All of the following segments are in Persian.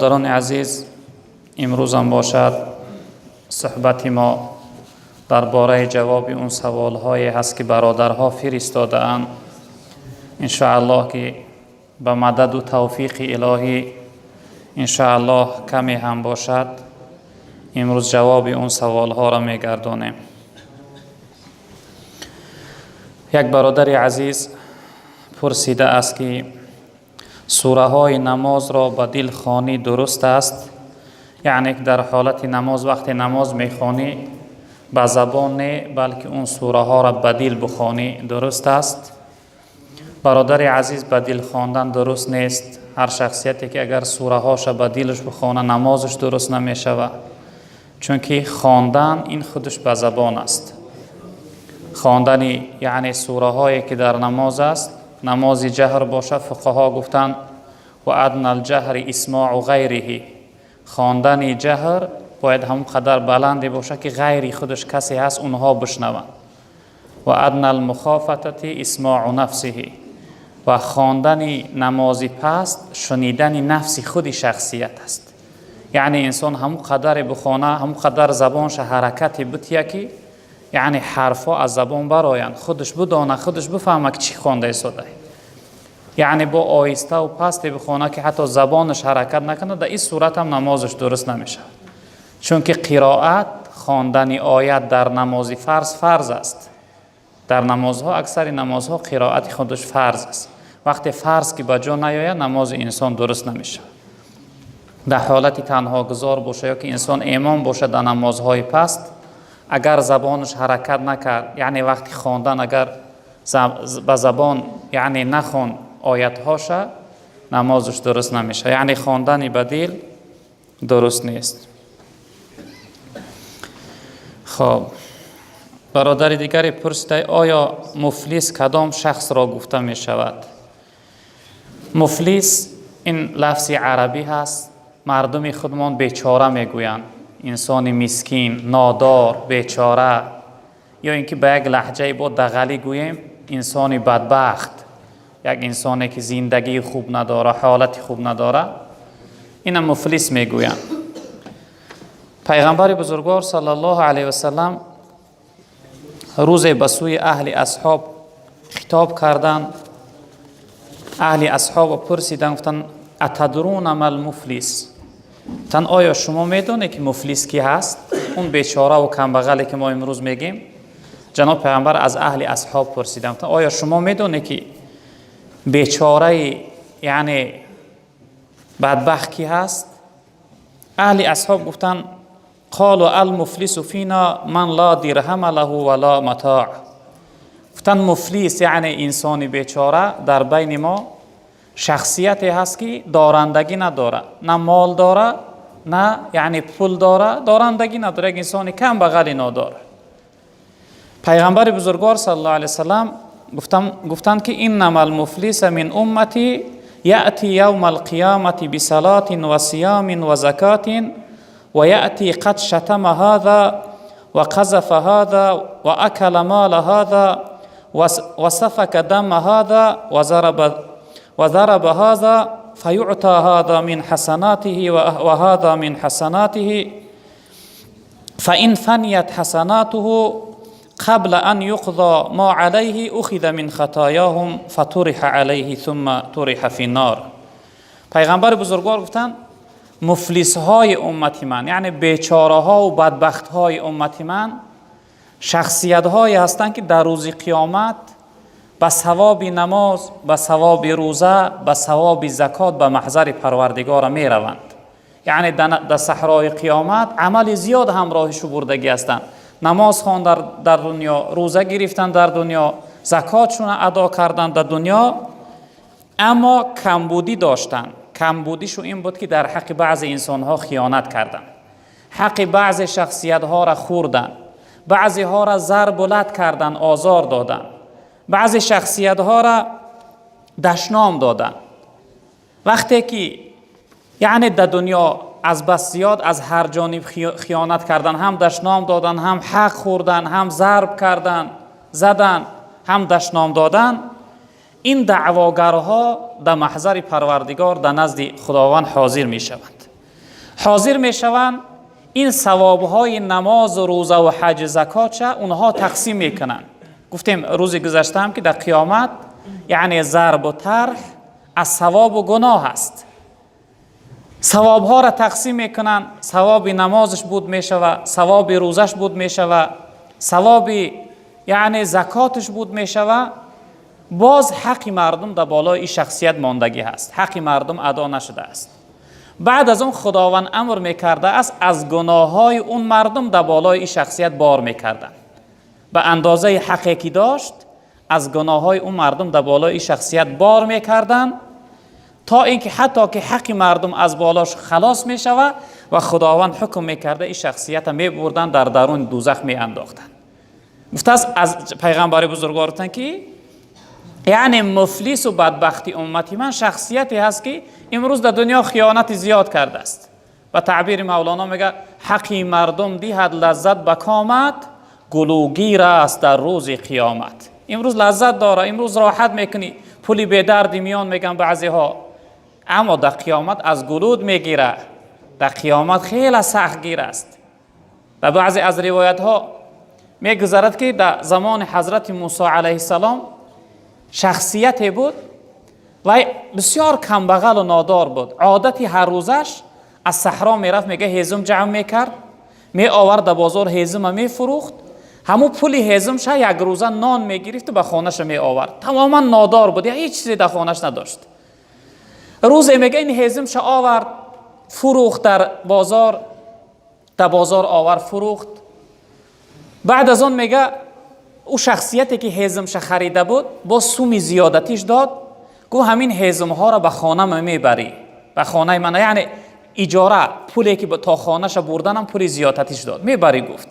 برادران عزیز، امروز هم باشد صحبت ما درباره جواب اون سوال های هست که برادرها فرستاده اند. ان شاء الله که به مدد و توفیق الهی ان شاء الله کمی هم باشد امروز جواب اون سوال ها را میگردانیم. یک برادر عزیز پرسیده است که سوره های نماز را به دل خوانی درست است؟ یعنی که در حالت نماز وقتی نماز میخوانی به زبان نه بلکه اون سوره ها را به دل بخوانی درست است؟ برادر عزیز، به دل خواندن درست نیست. هر شخصیتی که اگر سوره هاش به دلش بخونه نمازش درست نمیشود، چون که خواندن این خودش به زبان است. خواندن یعنی سوره هایی که در نماز است، نماز جهر باشه، فقها گفتن و ادنى الجهر اسماع غیره، خواندن جهر باید هم قدر بلندی باشه که غیری خودش کسی هست اونها بشنوند. و ادنى المخافته اسماع نفسه، و خواندن نماز پست شنیدن نفس خودی شخصیت است. یعنی انسان هم قدر بخونه هم قدر زبانش حرکت بتیه که یعنی حرفا از زبان برآیند، خودش بدانه خودش بفهمه که چی خوانده ایستاده. یعنی با آهسته و پست بخونه که حتی زبانش حرکت نکنه، در این صورت هم نمازش درست نمیشه. چون که قرائت خواندن آیت در نماز فرض است. در نمازها اکثر نمازها قرائت خودش فرض است. وقتی فرض که به جا نیاید نماز انسان درست نمیشه. در حالت تنها گذار باشه یا که انسان امام باشه در نمازهای پست، اگر زبانش حرکت نکرد، یعنی وقتی خواندن اگر به زبان یعنی نخوان آیت هاشه، نمازش درست نمیشه. یعنی خواندن به دل درست نیست. خب برادر دیگری پرسیده آیا مفلس کدام شخص را گفته می شود؟ مفلس این لفظ عربی هست. مردم خودمان بیچاره میگویند، انسان مسکین، نادار، بیچاره، یا اینکه به یک لهجه با دغلی گوییم انسان بدبخت، یک انسانی که زندگی خوب نداره، حالت خوب نداره، این مفلس میگویند. پیغمبر بزرگوار صلی الله علیه و سلم روز به سوی اهل اصحاب خطاب کردند. اهل اصحاب پرسیدند، گفتند اتدرون ما المفلس؟ آیا شما میدونید که مفلس کی هست؟ اون بیچاره و کمبغلی که ما امروز میگیم. جناب پیغمبر از اهل اصحاب پرسیدند آیا شما میدونید که بیچاره یعنی بدبخت کی هست؟ اهل اصحاب گفتند قالوا المفلس فینا من لا درهم له ولا متاع. گفتند مفلس یعنی انسان بیچاره در بین ما شخصیتی هست که دارندگی نداره، نه مال داره نه یعنی پول داره، دارندگی نداره، یک انسان کم بغلی نداره. پیغمبر بزرگوار صلی الله علیه وسلم گفتند که انما المفلس من امتی یأتی یوم القیامة بصلاة و صیام و زکاة و یأتی قد شتم هذا و قذف هذا و اکل مال هذا و سفک دم هذا و ضرب هذا فيعطى هذا من حسناته و هذا من حسناته فإن فنيت حسناته قبل أن يقضى ما عليه أخذ من خطاياهم فطرح عليه ثم طرح في النار. پیغمبر بزرگوار گفتند مفلس های امتی من یعنی بیچاره ها و بدبخت های امتی من شخصیت هایی هستند که در روز قیامت به ثواب نماز، به ثواب روزه، به ثواب زکات به محضر پروردگار می روند. یعنی در صحرای قیامت عمل زیاد همراهش بردگی هستند. نماز خواندن در دنیا، روزه گرفتن در دنیا، زکاتشون ادا کردن در دنیا، اما کمبودی داشتن. کمبودیشو این بود که در حق بعض انسان ها خیانت کردن، حق بعض شخصیت ها را خوردن، بعضی ها را ضرب و لت کردن، آزار دادن، بعضی شخصیت ها را دشنام دادن. وقتی که یعنی در دنیا از بس زیاد از هر جانب خیانت کردن، هم دشنام دادن، هم حق خوردن، هم ضرب کردن، زدن، هم دشنام دادن، این دعواگرها در محضر پروردگار در نزد خداوند حاضر می شوند. حاضر می شوند این ثوابهای نماز و روزه و حج زکات اونها تقسیم میکنن. گفتیم روز گذشته هم که در قیامت یعنی ضرب و طرح از ثواب و گناه است. ثواب ها را تقسیم میکنن، ثواب نمازش بود میشود، ثواب روزش بود میشود، ثواب یعنی زکاتش بود میشود. باز حق مردم در بالای این شخصیت ماندگی هست، حق مردم ادا نشده است. بعد از اون خداوند امر میکرده است از گناه های اون مردم در بالای این شخصیت بار میکردن. به اندازه حقی که داشت از گناه های اون مردم در بالای این شخصیت بار میکردن، تا اینکه حتی که حق مردم از بالاش خلاص میشود و خداوند حکم میکرده این شخصیت میبردن در درون دوزخ میانداختن. گفته است از پیغمبر بزرگوارتان که یعنی مفلیس و بدبختی امتی من شخصیتی هست که امروز در دنیا خیانت زیاد کرده است. و تعبیر مولانا میگه حقی مردم دیهد لذت بکامت، گلوگیر است در روز قیامت. امروز لذت داره، امروز راحت میکنی، پولی به دردی میان میگن بعضی ها، اما در قیامت از گلود میگیره. در قیامت خیلی سختگیر است. در بعضی از روایت ها میگذرد که در زمان حضرت موسی علیه السلام شخصیتی بود و بسیار کمبغل و نادار بود. عادتی هر روزش از صحرا میرفت، میگه هیزم جمع میکرد، می آورد در بازار هیزم میفروخت، همون پولی هیزمش یک روزه نان میگرفت و به خانهش می آورد. تماما نادار بود، هیچ چیزی در خانهش نداشت. روزی میگه این هیزمش آورد فروخت در بازار آورد فروخت. بعد از اون میگه او شخصیتی که هیزمش خریده بود با سومی زیادتیش داد، گو همین هیزم ها را به خانه من میبری، به خانه من، یعنی اجاره پولی که تا خانهش بردنم پولی زیادتیش داد، میبری. گفت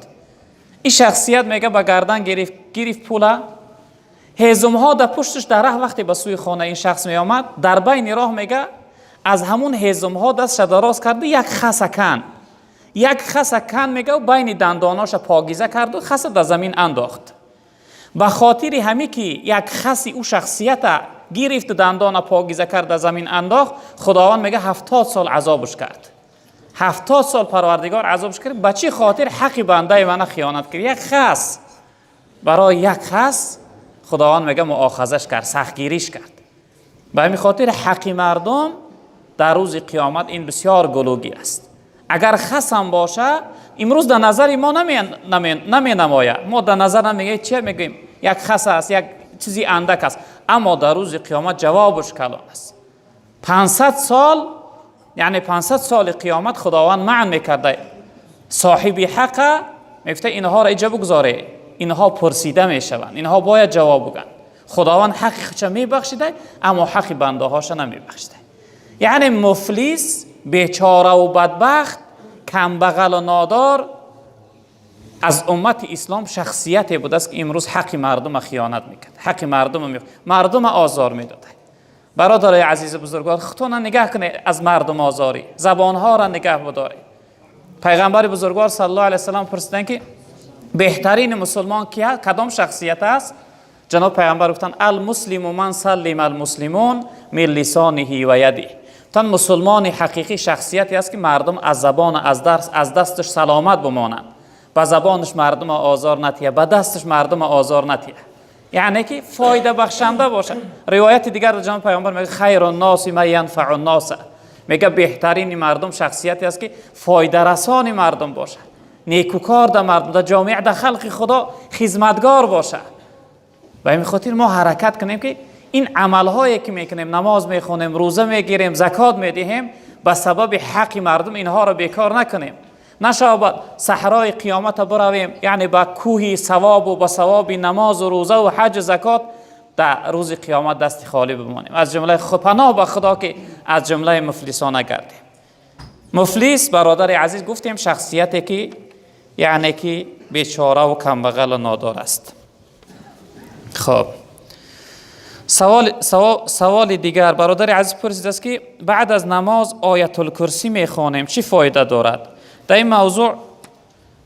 این شخصیت میگه به گردن گرفت پولا، هیزم ها در پشتش در راه وقتی به سوی خانه این شخص می آمد، در بین راه میگه از همون هیزم ها دستش دراز کرد، یک خس کن میگه و بین دنداناش پاکیزه کرد و خس در زمین انداخت. به خاطر همی که یک خسی او شخصیت گرفت و دندان پاکیزه کرد در زمین انداخت، خداوند میگه 70 سال عذابش کرد. 70 سال پروردگار عذابش کرد. به چی خاطر؟ حق بنده من خیانت کرد. یک خس، برای یک خس خداوند میگه مؤاخذش کرد، سختگیریش کرد. به همین خاطر حق مردم در روز قیامت این بسیار گلوگیر است. اگر خس هم باشه امروز در نظر ما نمی نماید، ما در نظر نمیگیم، چه میگیم؟ یک خس است، یک چیزی اندک است، اما در روز قیامت جوابش کلان است. 500 سال، یعنی 500 سال قیامت خداوند معن میکرده صاحب حق میفته اینها را اینجا بگذاره، اینها پرسیده میشوند، اینها باید جواب بگن. خداوند حقش میبخشیده اما حق بنده هاش نمیبخشیده. یعنی مفلیس، بیچاره و بدبخت، کمبغل و نادار از امت اسلام شخصیتی بود است که امروز حق مردم خیانت میکرد، حق مردم آزار میداده. برادرای عزیز بزرگوار، خودتون نگاه کنید از مردم آزاری، زبانها را نگاه بدارید. پیغمبر بزرگوار صلی الله علیه و سلم پرسیدن که بهترین مسلمان کیه؟ کدام شخصیت است؟ جناب پیغمبر گفتن المسلم من سلم المسلمون من لسانه و یده. تن مسلمان حقیقی شخصیتی است که مردم از زبان از دستش سلامت بمانند، با زبانش مردم آزار نتیه، با دستش مردم آزار نتیه، یعنی که فایده بخشنده باشه. روایت دیگر در جناب پیغمبر میگه خیر الناس من ینفع الناس، میگه بهترین مردم شخصیتی است که فایده رسان مردم باشه، نیکوکار در مردم، در جامعه، در خلق خدا خدمتگار باشه. و همین خاطر ما حرکت کنیم که این عملهایی که میکنیم، نماز میخونیم، روزه میگیریم، زکات میدهیم، به سبب حق مردم اینها را بیکار نکنیم. نشاید صحرای قیامت برویم، یعنی با کوه ثواب و با ثواب نماز و روزه و حج و زکات در روز قیامت دست خالی بمانیم. از جمله پناه به خدا که از جمله مفلسان نگردیم. مفلس برادر عزیز گفتیم شخصیتی که یعنی که بیچاره و کمبغل و نادار است. خب سوال دیگر برادر عزیز پرسید است که بعد از نماز آیت الکرسی میخوانیم چی فایده دارد؟ در این موضوع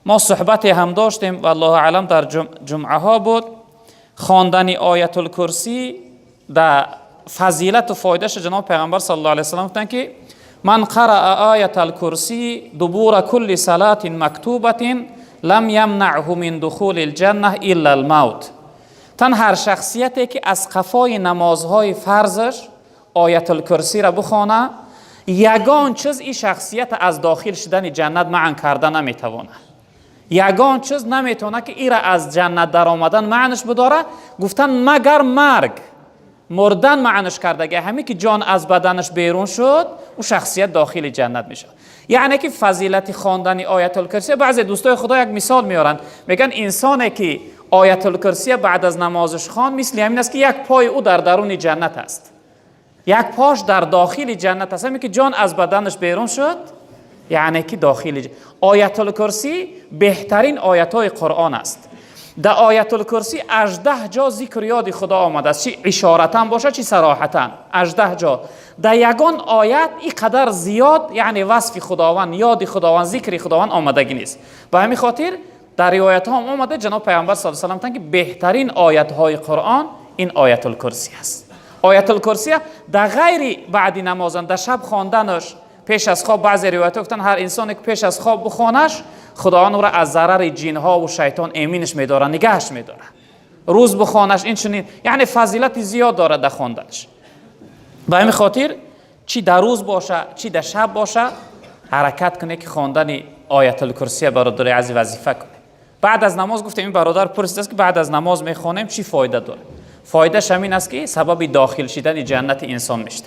ما صحبتی هم داشتیم و الله اعلم در جمعه ها بود. خواندن آیت الکرسی در فضیلت و فایدهش جناب پیغمبر صلی الله علیه و سلم گفتن که من قرأ آیت الکرسی دبور کل صلاة مکتوبة لم یمنعه من دخول الجنه الا الموت. تن هر شخصیتی که از قفای نمازهای فرضش آیت الکرسی را بخونه، یگان چیز این شخصیت از داخل شدن جنت معنی کرده نمیتونه. یگان چیز نمیتونه که این را از جنت در آمدن معنیش بداره، گفتن مگر مرگ، مردن معنیش کرده. همین که جان از بدنش بیرون شد او شخصیت داخل جنت میشه. یعنی که فضیلت خواندن آیت الکرسی، بعضی دوستای خدا یک مثال میارن، میگن انسانی که آیت الکرسی بعد از نمازش خوان مثل همین است که یک پای او در درون جنت است، یک پاش در داخل جنت است. همین که جان از بدنش بیرون شد یعنی که داخل آیت الکرسی بهترین آیت های قرآن است. در آیت الکرسی 18 جا ذکر یاد خدا آمده است، چی اشارتا باشه چی صراحتا. 18 جا در یگان آیت این قدر زیاد یعنی وصف خداوند، یاد خداوند، ذکر خداوند آمدگی نیست. به همین خاطر در روایت ها آمده جناب پیامبر صلی الله علیه و سلم که بهترین آیت های قرآن این آیت الکرسی است. آیت الکرسی در غیر بعد نماز، در شب خواندنش پیش از خواب، بعضی روایت گفتن هر انسانی که پیش از خواب بخوانش خداوند او را از ضرر جن ها و شیطان امینش می‌داره، نگهش می‌داره. روز بخوانش این چنین یعنی فضیلت زیاد داره در خواندنش. به همین خاطر چی در روز باشه چی در شب باشه حرکت کنه که خواندن آیت الکرسی برادر عزیز وظیفه کنه. بعد از نماز گفتم این برادر پرسید که بعد از نماز میخوانیم چی فایده داره؟ فایدهش همین است که سبب داخل شدن جنت انسان میشه.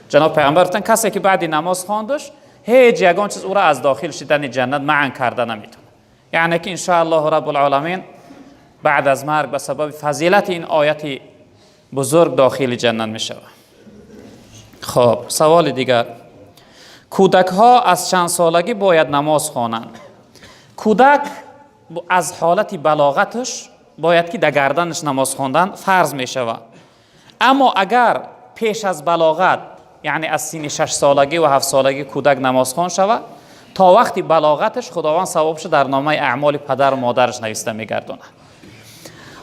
جناب پیامبر گفتن کسی که بعد نماز خواندش هیچ یگان چیز او را از داخل شدن جنت معنی کرده نمیتونه. یعنی که ان شاء الله رب العالمین بعد از مرگ به سبب فضیلت این آیت بزرگ داخل جنت میشه. خب سوال دیگر، کودک ها از چند سالگی باید نماز خوانند؟ کودک از حالت بلاغتش باید که در گردنش نماز خواندن فرض می شود. اما اگر پیش از بلاغت یعنی از سن 6 سالگی و 7 سالگی کودک نماز خوان شود، تا وقتی بلاغتش خداوند ثوابش در نامه اعمال پدر و مادرش نوشته میگردونه.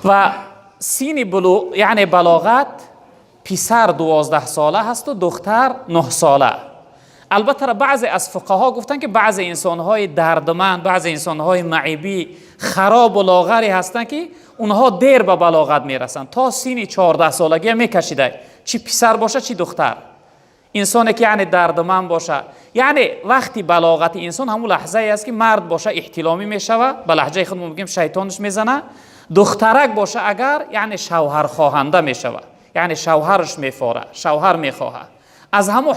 و سن بلوغ یعنی بلاغت پسر 12 ساله هست و دختر 9 ساله. البته بعضی از فقها گفتن که بعضی انسان‌های دردمند، بعضی انسان‌های معیبی خراب و لاغری هستن که اونها دیر به بلاغت میرسن، تا سن 14 سالگی میکشیده، چی پسر باشه چی دختر. انسانی که یعنی دردمند باشه، یعنی وقتی بلاغت انسان همون لحظه است که مرد باشه احتلامی میشوه، به لهجه خودمون میگیم شیطانش میزنه. دخترک باشه اگر یعنی شوهر خواهنده میشوه، یعنی شوهرش میفاره، شوهر میخواه. از همون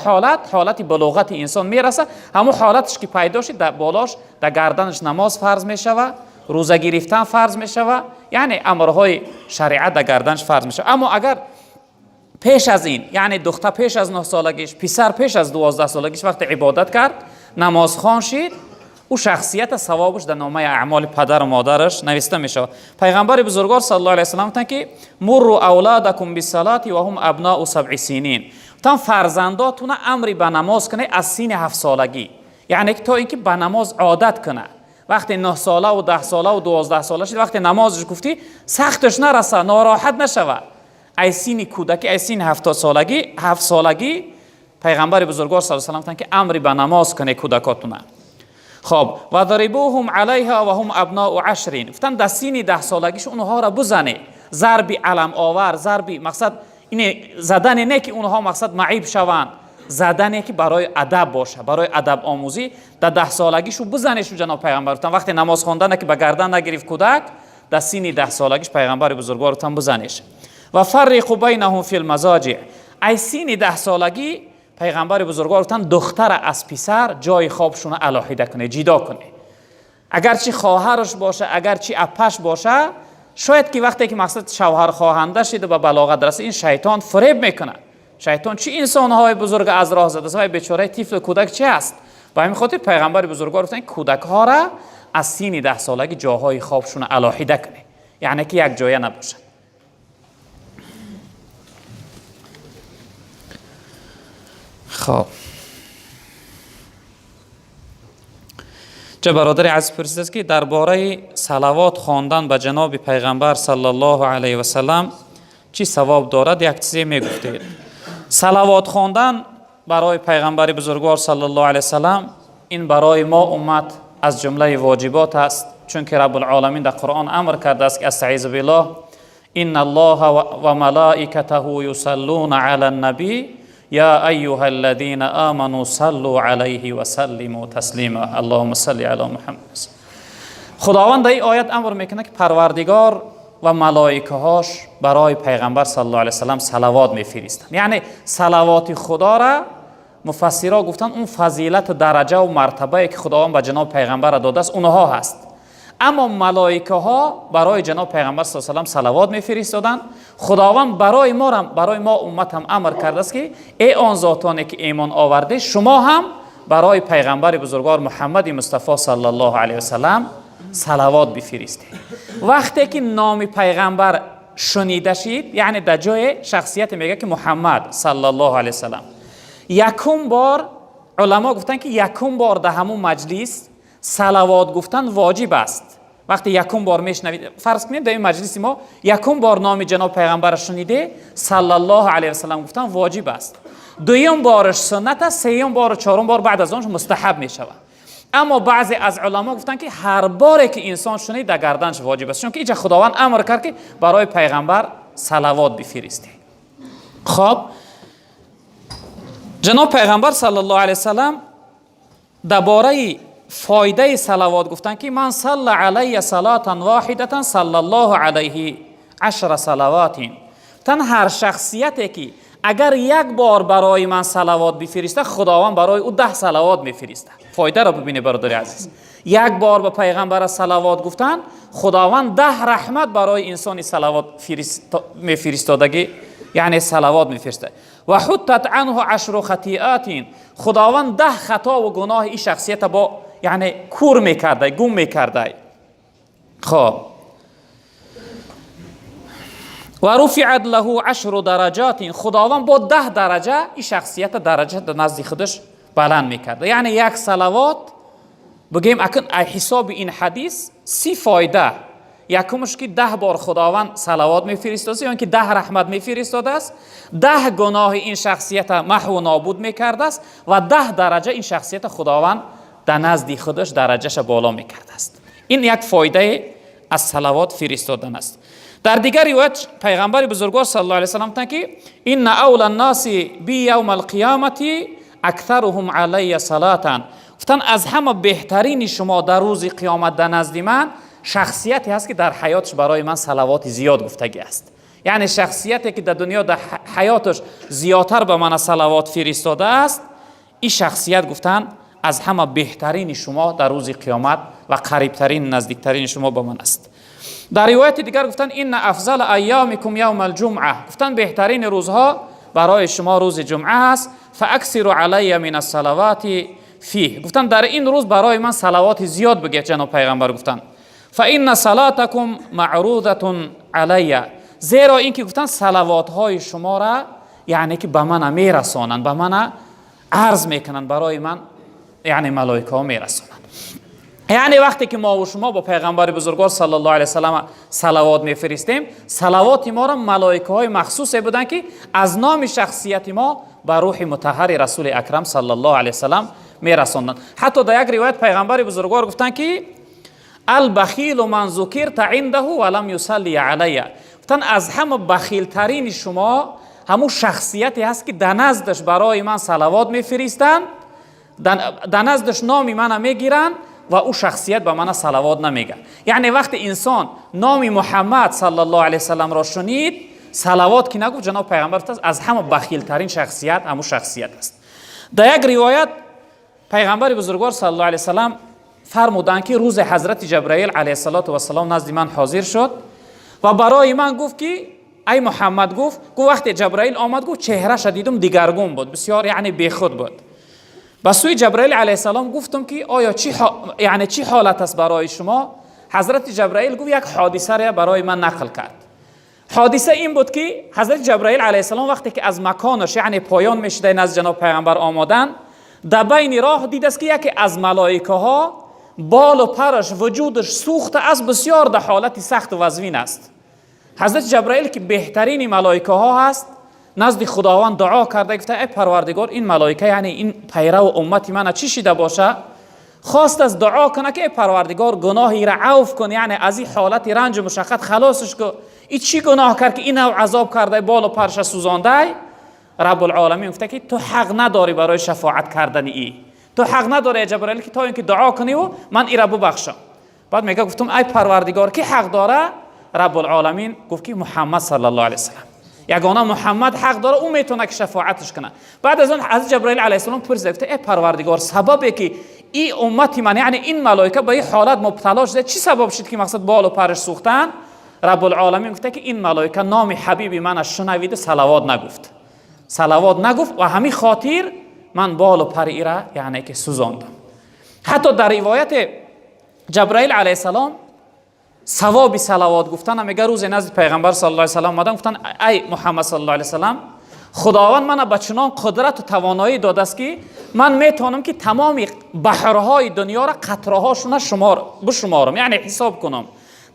حالت بلاغت انسان میرسه، همون حالتش که پیدا شد در بالاش در گردنش نماز فرض میشوه، روزه گرفتن فرض میشوه، یعنی امرهای شریعت در گردنش فرض میشوه. اما اگر پیش از این یعنی دختر پیش از 9 سالگیش، پسر پیش از 12 سالگیش وقت عبادت کرد، نماز خوان شد، او شخصیت ثوابش در نامه اعمال پدر و مادرش نوشته میشه. پیغمبر بزرگوار صلی الله علیه و سلم گفتند که مروا اولادکم بالصلاه و هم ابناء 7 سنین. تان فرزنداتون امری به نماز کنه از سن 7 سالگی، یعنی تا اینکه به نماز عادت کنه. وقتی 9 ساله و 10 ساله و 12 ساله شد، وقتی نمازش گفتی سختش نرسه، ناراحت نشوه. ای سن کودکی، ای سن 7 سالگی پیغمبر بزرگوار صلی الله علیه و سلم که امری به نماز کنه کودکاتون. خب و ضربوهم علیها و هم ابناء 10. گفتن در سن 10 سالگیش اونها را بزنه، ضرب علم آور، ضرب مقصد اینه زدن نه که اونها مقصد معیب شوند، زدن که برای ادب باشه، برای ادب آموزی. در 10 سالگیشو بزنیشو جناب پیغمبر گفتن وقتی نماز خواندن که به گردن نگرفت کودک، در سن 10 سالگیش پیغمبر بزرگوار گفتن بزنیش. و فرق بینهم فی المضاجع. ای سن 10 سالگی پیغمبر بزرگوار گفتن دختر از پسر جای خوابشون علاهیده کنه، جدا کنه. اگرچه خواهرش باشه، اگرچه اپش باشه، شاید که وقتی که مقصد شوهر خواهنده شده و بلاغت رسید، این شیطان فریب میکنه. شیطان چی انسانهای بزرگ از راه زده است، بیچاره طفل کودک چی است؟ با همین خاطر پیغمبر بزرگوار گفتن کودک ها را از سن 10 سالگی جاهای خوابشون علاهیده کنه، یعنی که یک جایه نباشه. خب چه برادر عزیز پرسیده است که درباره صلوات خواندن به جناب پیغمبر صلی الله علیه و سلم چی ثواب دارد؟ یک چیزی میگفتید. صلوات خواندن برای پیغمبر بزرگوار صلی الله علیه وسلم این برای ما امت از جمله واجبات است، چون که رب العالمین در قرآن امر کرده است که استعیذ بالله ان الله و ملائکته یصلون علی النبی یا ایها الذین آمنوا صلوا علیه و سلموا تسلیما اللهم صل علی محمد. خداوند این آیت امر میکنه که پروردگار و ملائکه هاش برای پیغمبر صلی الله علیه وسلم صلوات میفرستند. یعنی صلوات خدا را مفسرها گفتن اون فضیلت درجه و مرتبه که خداوند به جناب پیغمبر داده است اونها هست. اما ملائکه ها برای جناب پیغمبر صلی الله علیه وسلم صلوات میفرستادند. خداوند برای ما امت هم امر کرده است که ای آن ذاتانی که ایمان آورده شما هم برای پیغمبر بزرگوار محمد مصطفی صلی الله علیه وسلم صلوات بفرستید. وقتی که نام پیغمبر شنیده شید، یعنی در جای شخصیت میگه که محمد صلی الله علیه وسلم، یکم بار علما گفتن که یکم بار در همون مجلس صلوات گفتن واجب است. وقتی یکم بار میشنوید، فرض کنید در این مجلس ما یکم بار نام جناب پیغمبر شنیده صلی الله علیه وسلم گفتن واجب است. دویم بارش سنت است، سوم بار و چهارم بار بعد از آنش مستحب میشود. اما بعضی از علما گفتن که هر باری که انسان شنید در گردنش واجب است، چون که اینجا خداوند امر کرد که برای پیغمبر صلوات بفرستید. خب جناب پیغمبر صلی الله علیه وسلم درباره فایده صلوات گفتن که من صلی علی صلاة واحدة صلی الله علیه 10 صلوات. تن هر شخصیتی که اگر یک بار برای من صلوات بفرسته خداوند برای او 10 صلوات میفرسته. فایده را ببینید برادر عزیز، یک بار به پیغمبر صلوات گفتن خداوند 10 رحمت برای انسان صلوات میفرستادگی، یعنی صلوات میفرسته. و حطت عنه 10 خطیئات، خداوند 10 خطا و گناه این شخصیت با یعنی کور میکرده، گم میکرده. خب و رفعت له 10 درجات، خداوند با 10 درجه این شخصیت درجه در نزد خودش بلند میکرده. یعنی یک صلوات بگیم اکن حساب این حدیث 30 فایده. یکمش که 10 بار خداوند صلوات میفرستاده، یعنی که 10 رحمت میفرستاده است، 10 گناه این شخصیت محو و نابود میکرده است و 10 درجه این شخصیت خداوند در نزد خودش درجهش بالا میکرده است. این یک فایده از صلوات فرستادن است. در دیگر روایت پیغمبر بزرگوار صلی الله علیه و سلم گفتند که ان اول الناس بی یوم القیامه اکثرهم علی صلاة، گفتن از همه بهترین شما در روز قیامت در نزد من شخصیتی هست که در حیاتش برای من صلوات زیاد گفتگی است. یعنی شخصیتی که در دنیا در حیاتش زیادتر به من صلوات فرستاده است، این شخصیت گفتن از همه بهترین شما در روز قیامت و قریبترین نزدیکترین شما به من است. در روایت دیگر گفتن این افضل ایامکم یوم الجمعه، گفتن بهترین روزها برای شما روز جمعه است. فاکثروا علی من الصلوات فیه، گفتن در این روز برای من صلوات زیاد بگید. جناب پیغمبر گفتن فان صلاتکم معروضه علی، زیرا اینکه گفتن صلوات های شما را یعنی که به من میرسانند، به من عرض میکنند، برای من یعنی ملائکه ها میرسانند. یعنی وقتی که ما و شما با پیغمبر بزرگوار صلی الله علیه وسلم صلوات میفرستیم، صلوات ما را ملائکه های مخصوصی بودن که از نام شخصیت ما به روح مطهر رسول اکرم صلی الله علیه وسلم میرساندند. حتی در یک روایت پیغمبر بزرگوار گفتن که البخیل من ذکرت عنده ولم یصلی علیه، گفتن از همه بخیل ترین شما همون شخصیتی هست که در نزدش برای من صلوات میفرستند، در نزدش نام من میگیرن و او شخصیت به من صلوات نمیگه. یعنی وقتی انسان نام محمد صلی الله علیه وسلم را شنید صلوات که نگفت، جناب پیغمبر از همه بخیل ترین شخصیت همون شخصیت است. در یک روایت پیغمبر بزرگوار صلی الله علیه وسلم فرمودند که روز حضرت جبرائیل علیه السلام نزد من حاضر شد و برای من گفت که ای محمد، گفت وقتی جبرائیل آمد گفت چهره شدیدم دیگرگون بود، بسیار یعنی بیخود بود. به سوی جبرائیل علیه السلام گفتم که آیا چی حالت است برای شما؟ حضرت جبرائیل گفت یک حادثه را برای من نقل کرد. حادثه این بود که حضرت جبرائیل علیه السلام وقتی که از مکانش یعنی پایان میشده نزد جناب پیغمبر آمدن، در بین راه دید است که یکی از ملائکه ها بال و پرش وجودش سوخته از بسیار در حالت سخت و وزوین است. حضرت جبرائیل که بهترین ملائکه ها هست نزد خداوند دعا کرده، گفته ای پروردگار این ملائکه یعنی این پیرو امتی من چی شده باشه؟ خواست از دعا کنه که ای پروردگار گناهی را عفو کن، یعنی از این حالت رنج و مشقت خلاصش کن. این چی گناه کرد که این عذاب کرده، بال و پرش سوزانده؟ رب العالمین گفته که تو حق نداری برای شفاعت کردن ای، تو حق نداری جبرائیل که تا اینکه دعا کنی و من ای را ببخشم. بعد میگه گفتم ای پروردگار کی حق داره؟ رب العالمین گفت که محمد صلی الله علیه و سلم، یگانه محمد حق داره، او میتونه که شفاعتش کنه. بعد از اون از جبرائیل علیه السلام پرسید ای پروردگار سببی که این امتی من یعنی این ملائکه به این حالت مبتلا شده چی سبب شد که مقصد بال و پرش سوختن؟ رب العالمین گفته که این ملائکه نام حبیب من شنویده صلوات نگفت و همین خاطر من بال و پر ای را یعنی که سوزاندم. حتی در روایت جبرائیل علیه السلام ثواب صلوات گفتن هم میگه روز نزد پیغمبر صلی الله علیه و سلم اومدن گفتن ای محمد صلی الله علیه و سلم خداوند من به چنان قدرت و توانایی داده است که من میتونم که تمام بحرهای دنیا را قطرهاشون بشمارم، یعنی حساب کنم،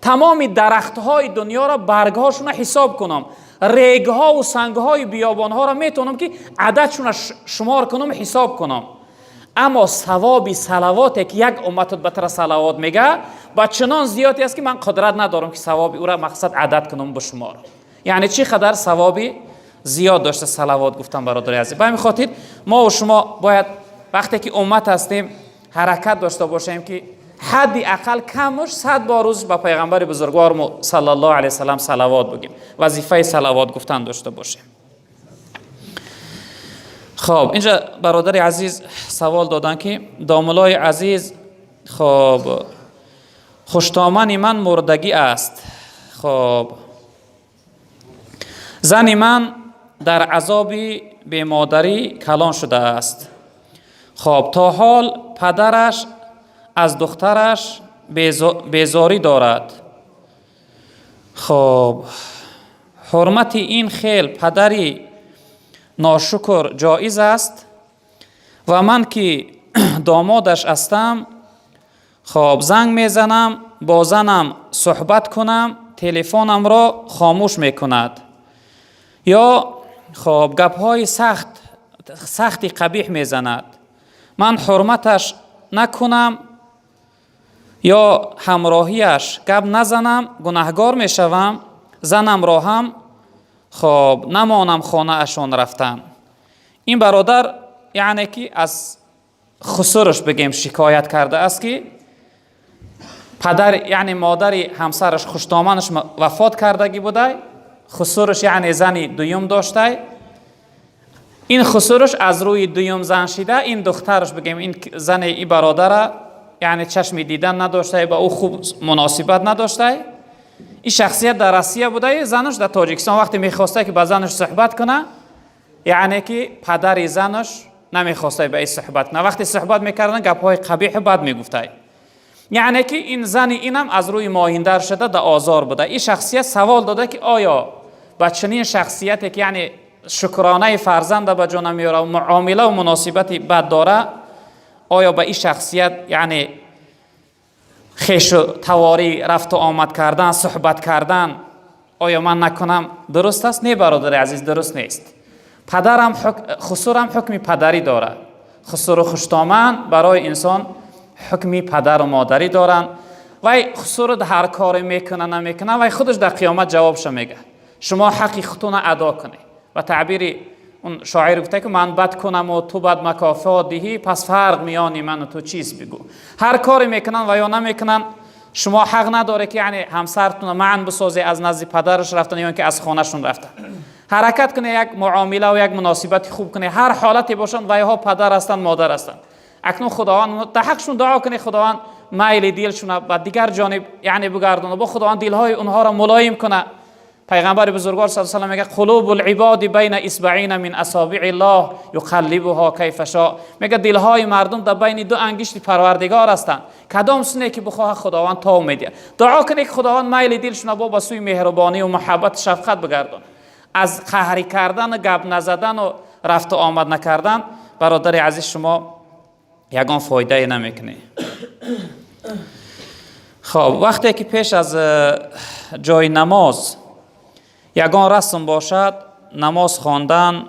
تمام درختهای دنیا را برگهاشون حساب کنم، ریگها و سنگهای بیابانها را میتونم که عددشون شمار کنم، حساب کنم. اما ثواب صلواتی که یک امت بتر صلوات میگه با چنان زیادی است که من قدرت ندارم که ثواب او را مقصد عدد کنم بشمارم. یعنی چی قدر ثوابی زیاد داشته صلوات گفتن برادر عزیز. به همین خاطر ما و شما باید وقتی که امت هستیم حرکت داشته باشیم که حدی اقل کمش 100 بار روز با پیغمبر بزرگوار صلی الله علیه و سلم صلوات بگیم، وظیفه صلوات گفتن داشته باشیم. خب اینجا برادر عزیز سوال دادن که داملای عزیز خب خوشتامن من مردگی است. خب زن من در عذاب بیمادری کلان شده است. خب تا حال پدرش از دخترش بیزاری دارد. خب حرمت این خیل پدری ناشکر جایز است و من که دامادش هستم خب زنگ میزنم با زنم صحبت کنم تلفنم را خاموش میکند یا خب گپهای سختی قبیح میزند. من حرمتش نکنم یا همراهیش گپ نزنم گناهگار میشوم. زنم را هم خب نمانم خانه اشان رفتن. این برادر یعنی که از خسرش بگیم شکایت کرده است که پدر یعنی مادر همسرش خوشتامنش وفات کردگی بوده، خسرش یعنی زنی دویم داشته، این خسرش از روی دویم زن شده، این دخترش بگیم این زن این برادر یعنی چشم دیدن نداشته، با او خوب مناسبت نداشته. این شخصیت در روسیه بوده، زنش در تاجیکستان وقتی میخواسته که با زنش صحبت کنه یعنی که پدر زنش نمیخواسته به این صحبت کنه، وقتی صحبت میکردن گپهای قبیح بد میگفته، یعنی که این زن اینم از روی ماهیندر شده در آزار بوده. این شخصیت سوال داده که آیا با چنین شخصیتی که یعنی شکرانه فرزند به جا نمیاره و معامله و مناسبتی بد داره، آیا با این شخصیت یعنی خیش و تواری رفت و آمد کردن صحبت کردن آیا من نکنم درست است؟ نه برادر عزیز، درست نیست. پدرم خسرم حکمی پدری داره، خسر و خوشتامن برای انسان حکمی پدر و مادری دارن. وای خسر هر کاری میکنه نمیکنه وای خودش در قیامت جوابش میگه شما حقی خودتون ادا کنی. و تعبیر اون شاعر گفته که من بد کنم و تو بد مکافات دهی پس فرق میانی من و تو چیز بگو. هر کاری میکنن و یا نمیکنن شما حق نداره که یعنی همسرتون معن بسازی از نزد پدرش رفتن یا اینکه از خانهشون رفتن. حرکت کنه، یک معامله و یک مناسبت خوب کنه، هر حالتی باشن و ها پدر هستن مادر هستن. اکنون خداوند در حقشون دعا کنه خداوند میل دلشون به دیگر جانب یعنی بگردونه، با خداوند دلهای اونها را ملایم کنه. پیغمبر بزرگوار صلی الله علیه و آله میگه قلوب العباد بین اصبعین من اصابع الله یقلبها کیف شاء. میگه دلهای مردم در بین دو انگشت پروردگار هستند، کدام سونه که بخواه خداوند تا میده. دعا کنه که خداوند میل دلشون با به سوی مهربانی و محبت شفقت بگردونه. از قهری کردن و گپ نزدن و رفت و آمد نکردن برادر عزیز شما یگان فایده نمیکنه. خب وقتی که پیش از جای نماز یگان رسم باشد نماز خواندن،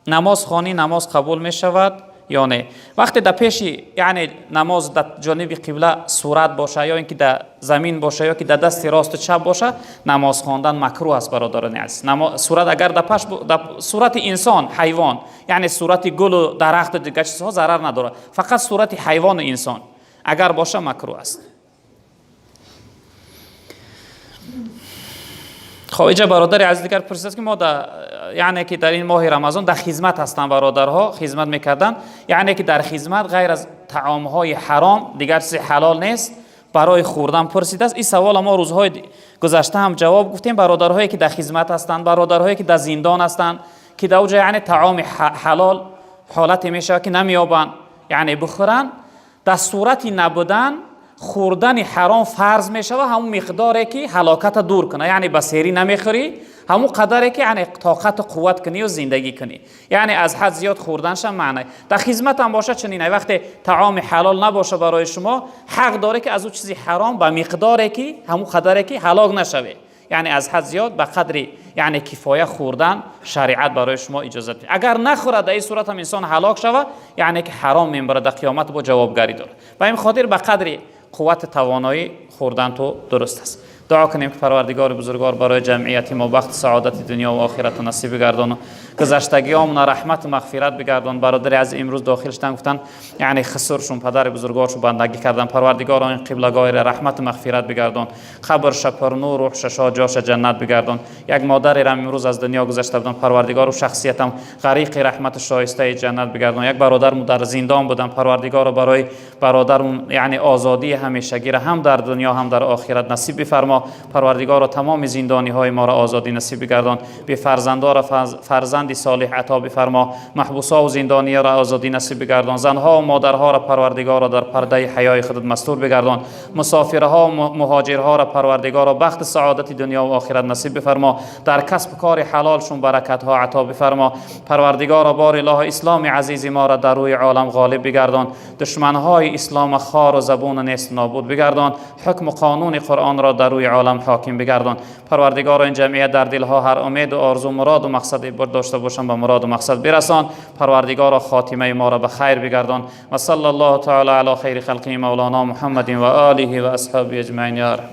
نماز خوانی نماز قبول می شود یا نه؟ وقتی در پیش یعنی نماز در جانب قبله صورت باشه یا اینکه در زمین باشه یا که در دست راست و چپ باشه، نماز خواندن مکروه است برادران عزیز. صورت اگر در صورت انسان، حیوان، یعنی صورت گل و درخت و دیگر چیزها ضرر نداره، فقط صورت حیوان و انسان اگر باشه مکروه است. خب اینجا برادر عزیز دیگر پرسید که ما یعنی که در این ماه رمضان در خدمت هستن، برادرها خدمت میکردن، یعنی که در خدمت غیر از طعام های حرام دیگر چیز حلال نیست برای خوردن پرسیده است. این سوال ما روزهای گذشته هم جواب گفتیم. برادرهایی که در خدمت هستند، برادرهایی که در زندان هستند که در اونجا یعنی طعام حلال حالت میشه که نمیابن یعنی بخورن، در صورت نبودن خوردن حرام فرض میشه و همون مقداری که هلاکت دور کنه، یعنی بسیاری نمیخوری، همون قدری که یعنی طاقت قوت کنی و زندگی کنی، یعنی از حد زیاد خوردنش معنی. در خدمت هم باشه چنینه، وقتی طعام حلال نباشه برای شما حق داره که از اون چیزی حرام به مقداری که همون قدری که هلاک نشوه، یعنی از حد زیاد به قدری یعنی کفایه خوردن شریعت برای شما اجازه میده. اگر نخوره در این صورت هم انسان هلاک شوه، یعنی که حرام میبره، در قیامت با جوابگری داره. و این خاطر به قدری قوت توانایی خوردن تو درست است. دعا کنیم که پروردگار بزرگوار برای جمعیت ما بخت سعادت دنیا و آخرت نصیب گردان و گذشتگیامون رحمت و مغفرت بگردان. برادر از امروز داخل شدن گفتن یعنی خسرشون پدر بزرگوارشون بندگی کردن، پروردگار این قبلگاه رحمت و مغفرت بگردان، قبرش پر نور، روحش جاش جنت بگردان. یک مادر امروز از دنیا گذشته بودن، پروردگار و شخصیتم غریق رحمت شایسته جنت بگردان. یک برادر در زندان بودن، پروردگار برای برادر یعنی آزادی همیشگی را هم در دنیا هم در آخرت نصیب بفرما. پروردگار تمام زندانی های ما را آزادی نصیب بگردان، به فرزندان فرزندی صالح عطا بفرما، محبوسا و زندانی را آزادی نصیب بگردان، زنها و مادرها را پروردگار در پرده حیای خودت مستور بگردان، مسافرها و مهاجرها را پروردگار بخت سعادت دنیا و آخرت نصیب بفرما، در کسب کار حلالشون برکت ها عطا بفرما. پروردگار بار الله اسلام عزیز ما را در روی عالم غالب بگردان، دشمن های اسلام خار و زبون نیست نابود بگردان، حکم و قانون قرآن را در روی عالم حاکم بگردان. پروردگار این جمعیت در دلها هر امید و آرزو مراد و مقصد داشته باشند به مراد و مقصد برسان. پروردگار خاتمه ما را به خیر بگردان. و صلی الله تعالی علی خیر خلقه مولانا محمد و آله و اصحابه اجمعین. یا رب.